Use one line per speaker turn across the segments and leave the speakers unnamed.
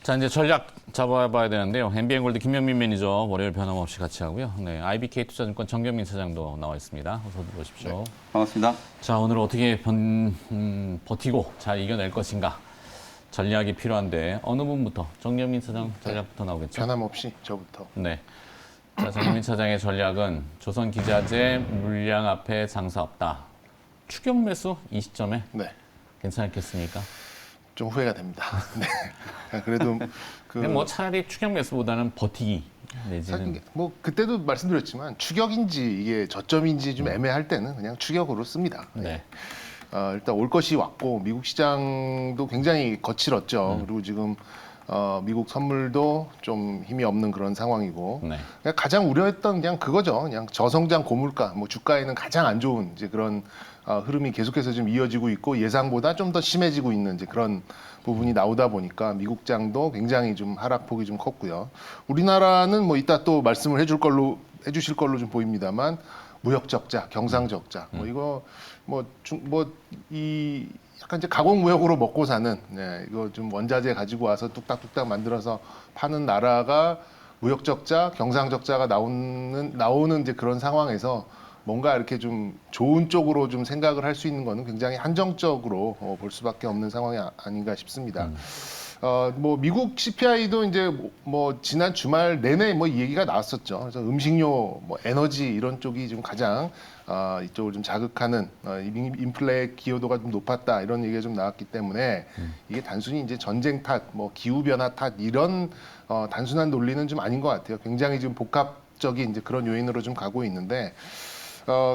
자, 이제 전략 잡아봐야 되는데요. MBN골드 김명민 매니저 월요일 변함없이 같이 하고요. 네, IBK 투자증권 정경민 차장도 나와 있습니다. 어서 들어오십시오.
네, 반갑습니다.
자, 오늘 어떻게 버티고 잘 이겨낼 것인가. 전략이 필요한데 어느 분부터? 정경민 차장 전략부터 나오겠죠?
변함없이 저부터.
네. 자, 정경민 차장의 전략은 조선기자재 물량 앞에 장사 없다. 추격 매수 이 시점에
네,
괜찮겠습니까?
좀 후회가 됩니다. 네. 그래도
근데 뭐 차라리 추격 매수보다는 버티기 내지는
사실 뭐 그때도 말씀드렸지만 추격인지 이게 저점인지 좀 애매할 때는 그냥 추격으로 씁니다.
네.
일단 올 것이 왔고 미국 시장도 굉장히 거칠었죠. 그리고 지금 미국 선물도 좀 힘이 없는 그런 상황이고
네.
그냥 가장 우려했던 그냥 그거죠. 그냥 저성장 고물가, 뭐 주가에는 가장 안 좋은 이제 그런 흐름이 계속해서 좀 이어지고 있고 예상보다 좀 더 심해지고 있는 이제 그런 부분이 나오다 보니까 미국장도 굉장히 좀 하락폭이 좀 컸고요. 우리나라는 뭐 이따 또 말씀을 해주실 걸로 좀 보입니다만 무역 적자, 경상 적자, 뭐 이거 이 약간 이제 가공 무역으로 먹고 사는 이거 좀 원자재 가지고 와서 뚝딱뚝딱 만들어서 파는 나라가 무역 적자, 경상 적자가 나오는 이제 그런 상황에서 뭔가 이렇게 좀 좋은 쪽으로 좀 생각을 할 수 있는 거는 굉장히 한정적으로 볼 수밖에 없는 상황이 아닌가 싶습니다. 뭐 미국 CPI도 이제 뭐 지난 주말 내내 뭐 이 얘기가 나왔었죠. 그래서 음식료, 뭐 에너지 이런 쪽이 좀 가장 이쪽을 좀 자극하는 인플레 기여도가 좀 높았다 이런 얘기가 좀 나왔기 때문에 이게 단순히 이제 전쟁 탓, 뭐 기후 변화 탓 이런 단순한 논리는 좀 아닌 것 같아요. 굉장히 지금 복합적인 이제 그런 요인으로 좀 가고 있는데.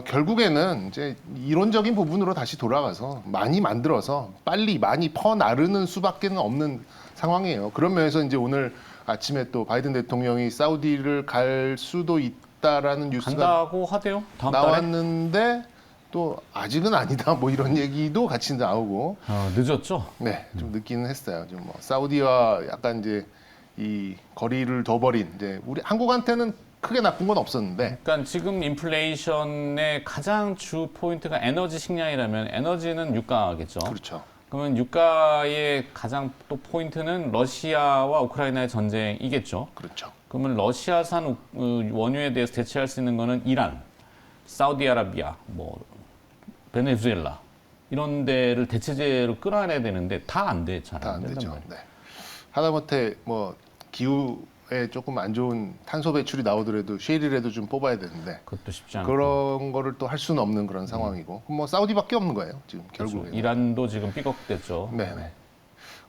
결국에는 이제 이론적인 부분으로 다시 돌아가서 많이 만들어서 빨리 많이 퍼나르는 수밖에는 없는 상황이에요. 그런 면에서 이제 오늘 아침에 또 바이든 대통령이 사우디를 갈 수도 있다라는 뉴스가
간다고 하대요. 다음 달에.
나왔는데 또 아직은 아니다 뭐 이런 얘기도 같이 나오고
늦었죠?
네, 좀 늦기는 했어요. 좀 뭐 사우디와 약간 이제 이 거리를 둬버린 이제 우리 한국한테는 크게 나쁜 건 없었는데.
그러니까 지금 인플레이션의 가장 주 포인트가 에너지 식량이라면 에너지는 유가겠죠.
그렇죠.
그러면 유가의 가장 또 포인트는 러시아와 우크라이나의 전쟁이겠죠.
그렇죠.
그러면 러시아산 원유에 대해서 대체할 수 있는 거는 이란, 사우디아라비아, 뭐 베네수엘라 이런 데를 대체제로 끌어내야 되는데 다 안 돼, 잘
다 안
된단
되죠.
말이에요.
네. 하다못해 뭐 기후에 조금 안 좋은 탄소 배출이 나오더라도 쉐일이라도 좀 뽑아야 되는데
그것도 쉽지 않고.
그런 거를 또 할 수는 없는 그런 상황이고 뭐 사우디밖에 없는 거예요 지금
그렇죠.
결국에.
이란도 지금 삐걱댔죠.
네네.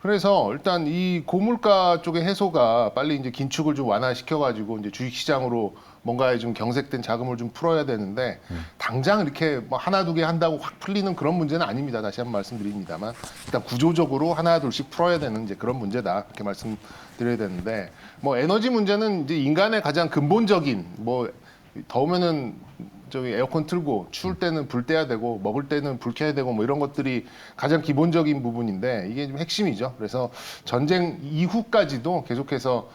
그래서 일단 이 고물가 쪽의 해소가 빨리 이제 긴축을 좀 완화시켜가지고 이제 주식시장으로 뭔가에 좀 경색된 자금을 좀 풀어야 되는데 당장 이렇게 뭐 하나 두 개 한다고 확 풀리는 그런 문제는 아닙니다. 다시 한번 말씀드립니다만 일단 구조적으로 하나 둘씩 풀어야 되는 이제 그런 문제다 이렇게 말씀드려야 되는데 뭐 에너지 문제는 이제 인간의 가장 근본적인 뭐 더우면은 저기 에어컨 틀고 추울 때는 불 떼야 되고 먹을 때는 불 켜야 되고 뭐 이런 것들이 가장 기본적인 부분인데 이게 좀 핵심이죠. 그래서 전쟁 이후까지도 계속해서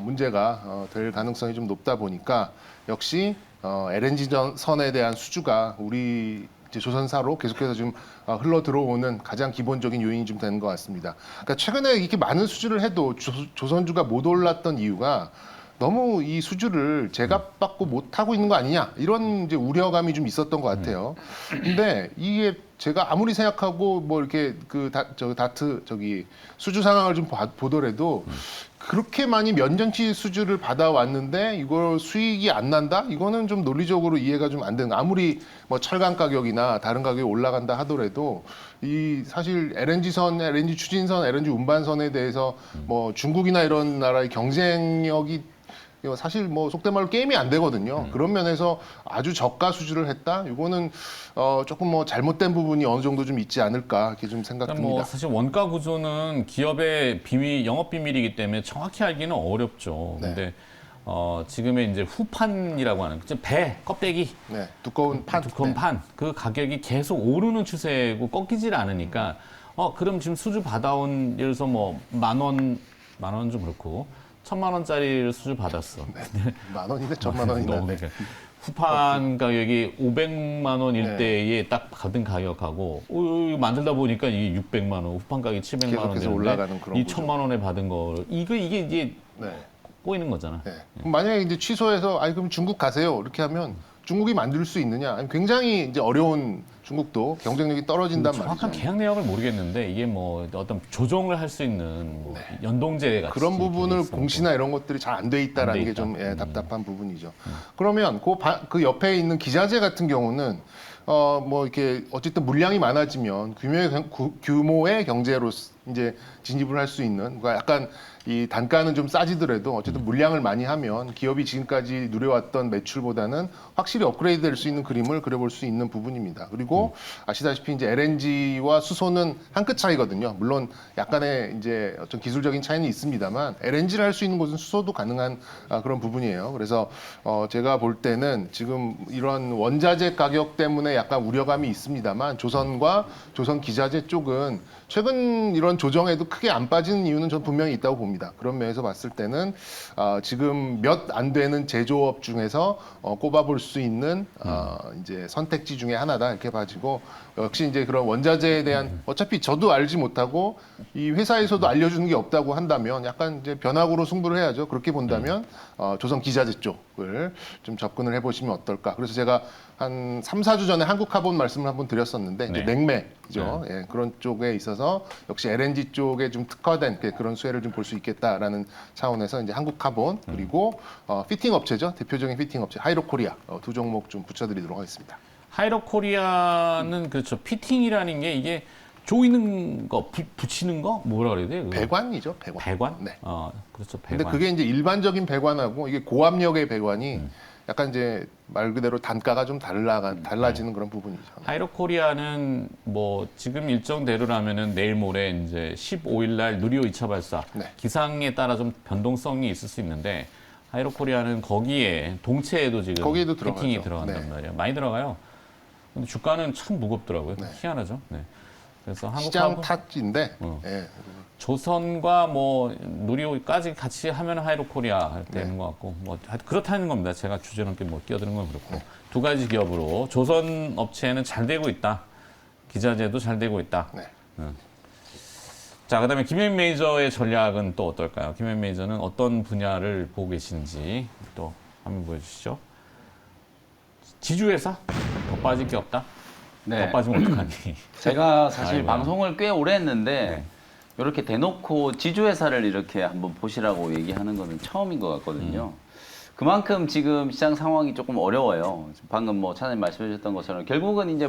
문제가 될 가능성이 좀 높다 보니까 역시 LNG 선에 대한 수주가 우리 이제 조선사로 계속해서 좀 흘러 들어오는 가장 기본적인 요인이 좀 되는 것 같습니다. 그러니까 최근에 이렇게 많은 수주를 해도 조선주가 못 올랐던 이유가 너무 이 수주를 제값받고 못 하고 있는 거 아니냐 이런 이제 우려감이 좀 있었던 것 같아요. 근데 이게 제가 아무리 생각하고 뭐 이렇게 수주 상황을 좀 보더라도 그렇게 많이 몇 년치 수주를 받아왔는데 이걸 수익이 안 난다? 이거는 좀 논리적으로 이해가 좀 안 되는. 아무리 뭐 철강 가격이나 다른 가격이 올라간다 하더라도 이 사실 LNG선, LNG 추진선, LNG 운반선에 대해서 뭐 중국이나 이런 나라의 경쟁력이 사실 뭐 속된 말로 게임이 안 되거든요. 그런 면에서 아주 저가 수주를 했다. 이거는 조금 뭐 잘못된 부분이 어느 정도 좀 있지 않을까 이렇게 좀 생각됩니다.
뭐 사실 원가 구조는 기업의 비밀, 영업 비밀이기 때문에 정확히 알기는 어렵죠.
네.
근데 지금의 이제 후판이라고 하는 배 껍데기
네, 두꺼운 판.
두꺼운
네.
판 그 가격이 계속 오르는 추세고 꺾이질 않으니까 그럼 지금 수주 받아온 예를 들어서 뭐 만 원은 좀 그렇고 1,000만 원짜리를 수주 받았어.
만 원인데 1,000만 원이나.
너무
네.
그러니까 후판 가격이 500만 원 일대에 딱 받은 가격하고 만들다 보니까 이게 600만 원, 후판 가격이 700만 원
계속해서 올라가는 그런
이
구조.
1000만 원에 받은 거 이게 이제
네.
꼬이는 거잖아.
네. 그럼 만약에 이제 취소해서 아니 그럼 중국 가세요 이렇게 하면 중국이 만들 수 있느냐? 아니, 굉장히 이제 어려운 중국도 경쟁력이 떨어진단
정확한
말이죠.
계약 내역을 모르겠는데 이게 뭐 어떤 조정을 할 수 있는 뭐 연동제 같이
그런 부분을
있어서
공시나 이런 것들이 잘 안 돼 있다라는
안돼
게
있다.
좀 답답한 부분이죠. 그러면 그 옆에 있는 기자재 같은 경우는 뭐 이렇게 어쨌든 물량이 많아지면 규모의 경제로 이제 진입을 할 수 있는 그러니까 약간 이 단가는 좀 싸지더라도 어쨌든 물량을 많이 하면 기업이 지금까지 누려왔던 매출보다는 확실히 업그레이드 될 수 있는 그림을 그려볼 수 있는 부분입니다. 그리고 아시다시피 이제 LNG와 수소는 한 끗 차이거든요. 물론 약간의 이제 어떤 기술적인 차이는 있습니다만 LNG를 할 수 있는 곳은 수소도 가능한 그런 부분이에요. 그래서 제가 볼 때는 지금 이런 원자재 가격 때문에 약간 우려감이 있습니다만 조선과 조선 기자재 쪽은 최근 이런 조정에도 크게 안 빠지는 이유는 전 분명히 있다고 봅니다. 그런 면에서 봤을 때는 지금 몇 안 되는 제조업 중에서 꼽아볼 수 있는 이제 선택지 중에 하나다 이렇게 봐지고 역시 이제 그런 원자재에 대한 어차피 저도 알지 못하고 이 회사에서도 알려주는 게 없다고 한다면 약간 이제 변화구로 승부를 해야죠. 그렇게 본다면 조선 기자재 쪽을 좀 접근을 해보시면 어떨까. 그래서 제가 한 3, 4주 전에 한국카본 말씀을 한번 드렸었는데 이제 냉매죠. 예, 그런 쪽에 있어서 역시 LNG 쪽에 좀 특화된 그런 수혜를 좀 볼 수 있겠다라는 차원에서 이제 한국카본 그리고 피팅 업체죠. 대표적인 피팅 업체 하이로코리아 두 종목 좀 붙여드리도록 하겠습니다.
하이로코리아는 그렇죠. 피팅이라는 게 이게 조이는 거, 붙이는 거 뭐라 그래야 돼요? 그거?
배관이죠, 배관.
배관?
네.
그렇죠. 배관.
근데 그게 이제 일반적인 배관하고 이게 고압력의 배관이 약간 이제 말 그대로 단가가 좀 달라지는 그런 부분이죠.
하이로코리아는 뭐 지금 일정대로라면은 내일 모레 이제 15일 날 누리호 2차 발사
네.
기상에 따라 좀 변동성이 있을 수 있는데 하이로코리아는 거기에 동체에도 지금
거기에도
피팅이
들어가죠.
들어간단
네.
말이에요. 많이 들어가요. 근데 주가는 참 무겁더라고요.
네.
희한하죠. 네. 그래서
시장
한국하고
탓인데 예.
조선과 뭐 누리호까지 같이 하면 하이로코리아 되는 것 같고 뭐 하여튼 그렇다는 겁니다. 제가 주제넘게 뭐 끼어드는 건 그렇고 두 가지 기업으로 조선 업체는 잘 되고 있다. 기자재도 잘 되고 있다.
네.
자, 그다음에 김현 메이저의 전략은 또 어떨까요? 김현 메이저는 어떤 분야를 보고 계시는지 또 한번 보여주시죠. 지주회사 더 빠질 게 없다.
네.
더 빠지면 어떡하니?
제가 사실
아이고.
방송을 꽤 오래 했는데 이렇게 대놓고 지주회사를 이렇게 한번 보시라고 얘기하는 거는 처음인 것 같거든요. 그만큼 지금 시장 상황이 조금 어려워요. 방금 뭐 차장님 말씀해 주셨던 것처럼 결국은 이제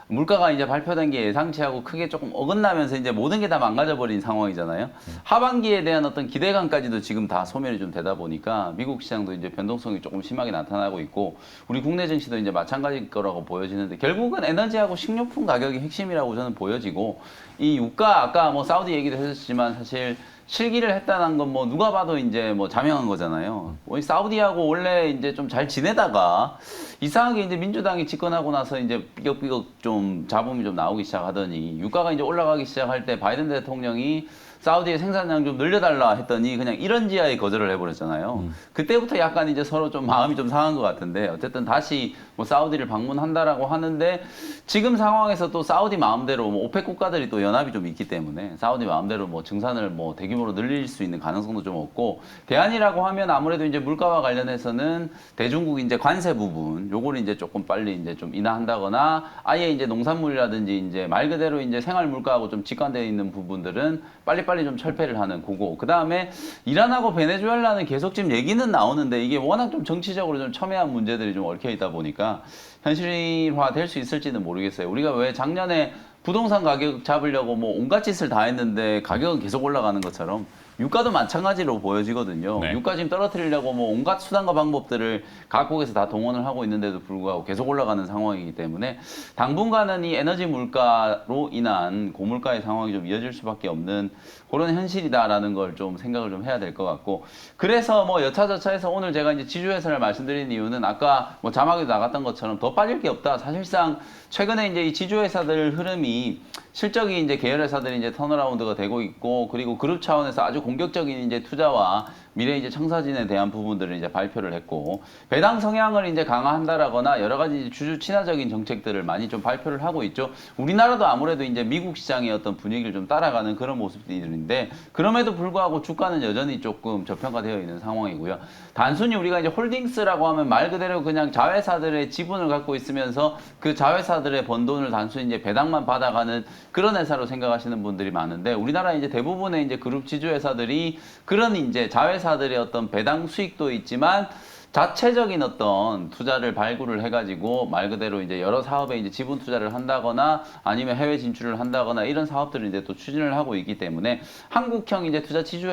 물가가 이제 발표된 게 예상치하고 크게 조금 어긋나면서 이제 모든 게 다 망가져버린 상황이잖아요. 하반기에 대한 어떤 기대감까지도 지금 다 소멸이 좀 되다 보니까 미국 시장도 이제 변동성이 조금 심하게 나타나고 있고 우리 국내 증시도 이제 마찬가지일 거라고 보여지는데 결국은 에너지하고 식료품 가격이 핵심이라고 저는 보여지고 이 유가 아까 뭐 사우디 얘기도 했었지만 사실 실기를 했다는 건 뭐 누가 봐도 이제 뭐 자명한 거잖아요. 이 사우디하고 원래 이제 좀 잘 지내다가 이상하게 이제 민주당이 집권하고 나서 이제 삐걱삐걱 좀 잡음이 좀 나오기 시작하더니 유가가 이제 올라가기 시작할 때 바이든 대통령이 사우디의 생산량 좀 늘려달라 했더니 그냥 이런지하에 거절을 해버렸잖아요. 그때부터 약간 이제 서로 좀 마음이 좀 상한 것 같은데 어쨌든 다시 뭐 사우디를 방문한다라고 하는데 지금 상황에서 또 사우디 마음대로 뭐 오펙 국가들이 또 연합이 좀 있기 때문에 사우디 마음대로 뭐 증산을 뭐 대규모로 늘릴 수 있는 가능성도 좀 없고 대안이라고 하면 아무래도 이제 물가와 관련해서는 대중국 이제 관세 부분 요거를 이제 조금 빨리 이제 좀 인하한다거나 아예 이제 농산물이라든지 이제 말 그대로 이제 생활 물가하고 좀 직관되어 있는 부분들은 빨리빨리 좀 철폐를 하는 거고 그 다음에 이란하고 베네수엘라는 계속 지금 얘기는 나오는데 이게 워낙 좀 정치적으로 좀 첨예한 문제들이 좀 얽혀 있다 보니까 현실화 될 수 있을지는 모르겠어요. 우리가 왜 작년에 부동산 가격 잡으려고 뭐 온갖 짓을 다 했는데 가격은 계속 올라가는 것처럼 유가도 마찬가지로 보여지거든요.
네.
유가 지금 떨어뜨리려고 뭐 온갖 수단과 방법들을 각국에서 다 동원을 하고 있는데도 불구하고 계속 올라가는 상황이기 때문에 당분간은 이 에너지 물가로 인한 고물가의 상황이 좀 이어질 수밖에 없는 그런 현실이다라는 걸 좀 생각을 좀 해야 될 것 같고 그래서 뭐 여차저차해서 오늘 제가 이제 지주회사를 말씀드린 이유는 아까 뭐 자막에도 나갔던 것처럼 더 빠질 게 없다. 사실상 최근에 이제 이 지주회사들 흐름이 실적이 이제 계열 회사들이 이제 턴어라운드가 되고 있고, 그리고 그룹 차원에서 아주 공격적인 이제 투자와 미래 이제 청사진에 대한 부분들을 이제 발표를 했고, 배당 성향을 이제 강화한다라거나 여러 가지 이제 주주 친화적인 정책들을 많이 좀 발표를 하고 있죠. 우리나라도 아무래도 이제 미국 시장의 어떤 분위기를 좀 따라가는 그런 모습들인데, 그럼에도 불구하고 주가는 여전히 조금 저평가되어 있는 상황이고요. 단순히 우리가 이제 홀딩스라고 하면 말 그대로 그냥 자회사들의 지분을 갖고 있으면서 그 자회사들의 번 돈을 단순히 이제 배당만 받아가는 그런 회사로 생각하시는 분들이 많은데, 우리나라 이제 대부분의 이제 그룹 지주 회사들이 그런 이제 자회사들의 어떤 배당 수익도 있지만 자체적인 어떤 투자를 발굴을 해가지고 말 그대로 이제 여러 사업에 이제 지분 투자를 한다거나 아니면 해외 진출을 한다거나 이런 사업들을 이제 또 추진을 하고 있기 때문에 한국형 이제 투자 지주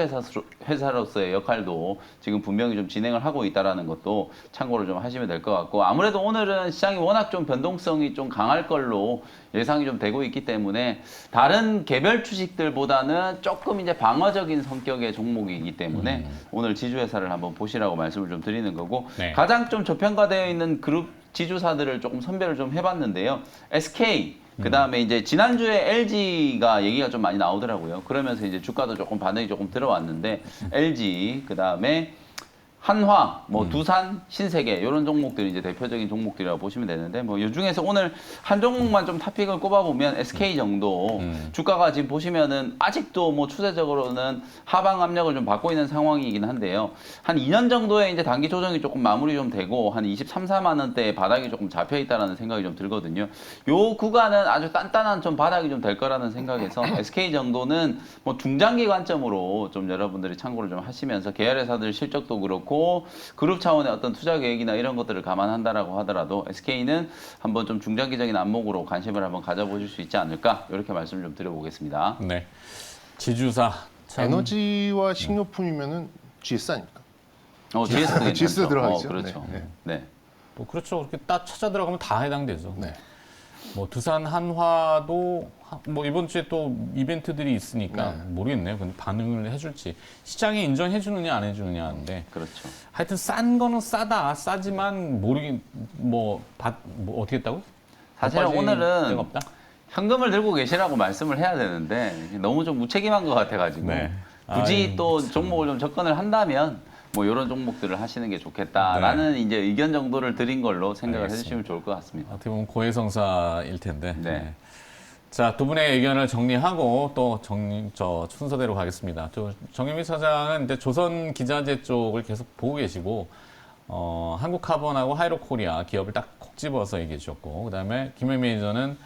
회사로서의 역할도 지금 분명히 좀 진행을 하고 있다라는 것도 참고를 좀 하시면 될 것 같고, 아무래도 오늘은 시장이 워낙 좀 변동성이 좀 강할 걸로 예상이 좀 되고 있기 때문에 다른 개별 주식들보다는 조금 이제 방어적인 성격의 종목이기 때문에 오늘 지주회사를 한번 보시라고 말씀을 좀 드리는 거고,
네.
가장 좀 저평가되어 있는 그룹 지주사들을 조금 선별을 좀 해봤는데요. SK, 그 다음에 이제 지난주에 LG가 얘기가 좀 많이 나오더라고요. 그러면서 이제 주가도 조금 반응이 조금 들어왔는데, LG, 그 다음에 한화, 뭐 두산, 신세계 이런 종목들이 이제 대표적인 종목들이라고 보시면 되는데, 뭐 이 중에서 오늘 한 종목만 좀 탑픽을 꼽아보면 SK 정도 주가가 지금 보시면은 아직도 뭐 추세적으로는 하방 압력을 좀 받고 있는 상황이긴 한데요. 한 2년 정도의 이제 단기 조정이 조금 마무리 좀 되고 한 23, 4만 원대의 바닥이 조금 잡혀 있다라는 생각이 좀 들거든요. 요 구간은 아주 단단한 좀 바닥이 좀 될 거라는 생각에서 SK 정도는 뭐 중장기 관점으로 좀 여러분들이 참고를 좀 하시면서 계열 회사들 실적도 그렇고 그룹 차원의 어떤 투자 계획이나 이런 것들을 감안한다라고 하더라도 SK는 한번 좀 중장기적인 안목으로 관심을 한번 가져보실 수 있지 않을까, 이렇게 말씀을 좀 드려보겠습니다.
네. 지주사 참
에너지와 식료품이면은 GS 아닙니까?
GS도
GS 들어가죠.
그렇죠.
네,
네.
뭐 그렇죠. 그렇게 딱 찾아 들어가면 다 해당되죠.
네.
뭐 두산 한화도 뭐 이번 주에 또 이벤트들이 있으니까
네.
모르겠네요. 근데 반응을 해줄지 시장에 인정해 주느냐 안 해주느냐인데
그렇죠.
하여튼 싼 거는 싸지만 뭐 어떻게 했다고?
사실은
더 빠질
오늘은
데가 없다.
현금을 들고 계시라고 말씀을 해야 되는데 너무 좀 무책임한 것 같아가지고
네.
굳이
아유,
또 종목을 좀 접근을 한다면 뭐 이런 종목들을 하시는 게 좋겠다라는 이제 의견 정도를 드린 걸로 생각을
알겠습니다.
해주시면 좋을 것 같습니다.
어떻게 보면 고해성사일 텐데.
네.
자, 두 분의 의견을 정리하고 또 저 순서대로 가겠습니다. 정유미 사장은 이제 조선 기자재 쪽을 계속 보고 계시고, 한국카본하고 하이로코리아 기업을 딱 콕 집어서 얘기해 주셨고, 그 다음에 김현 매니저는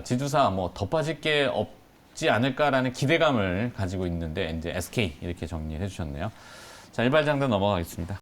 지주사 뭐 더 빠질 게 없지 않을까라는 기대감을 가지고 있는데, 이제 SK 이렇게 정리해 주셨네요. 자, 일발장단 넘어가겠습니다.